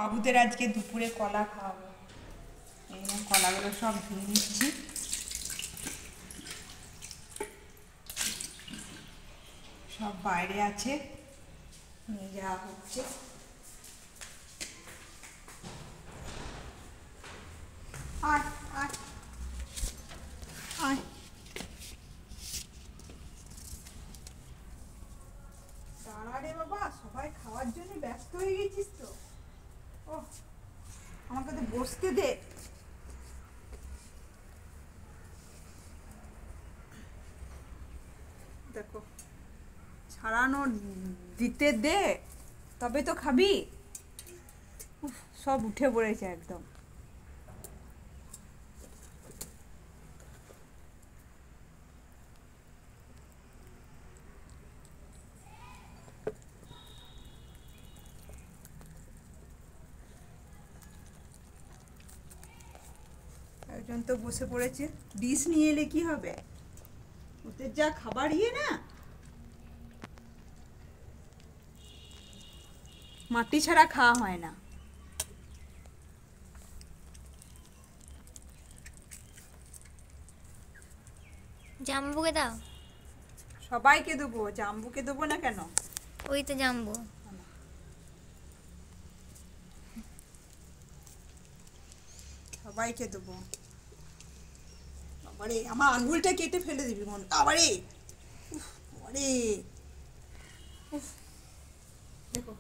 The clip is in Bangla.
বাবুদের আজকে দুপুরে কলা খাওয়াবো। এই না কলাগুলো সব ধুয়ে নিচ্ছি। সব বাইরে আছে, নিয়ে যাওয়া হচ্ছে। আয় আয় আয়, দাঁড়া রে বাবা, সবাই খাওয়ার জন্য ব্যস্ত হয়ে গেছিস তো। ও, আমাকে তো বসতে দে। দেখো, ছাড়ানো দিতে দে, তবে তো খাবি। সব উঠে পড়েছে একদম। একজন তো বসে পড়েছে, ডিশ নিয়ে এলে কি হবে, ওদের যা খাবার ইয়ে না, মাটি ছাড়া খাওয়া হয় না। জাম্বুকে দাও। সবাইকে দেবো, জাম্বুকে দেবো না কেন? ওই তো জাম্বু। সবাইকে দেবো। বাবারে, আমার আঙ্গুলটা কেটে ফেলে দিবি মন। বাবারে, বাবারে, দেখো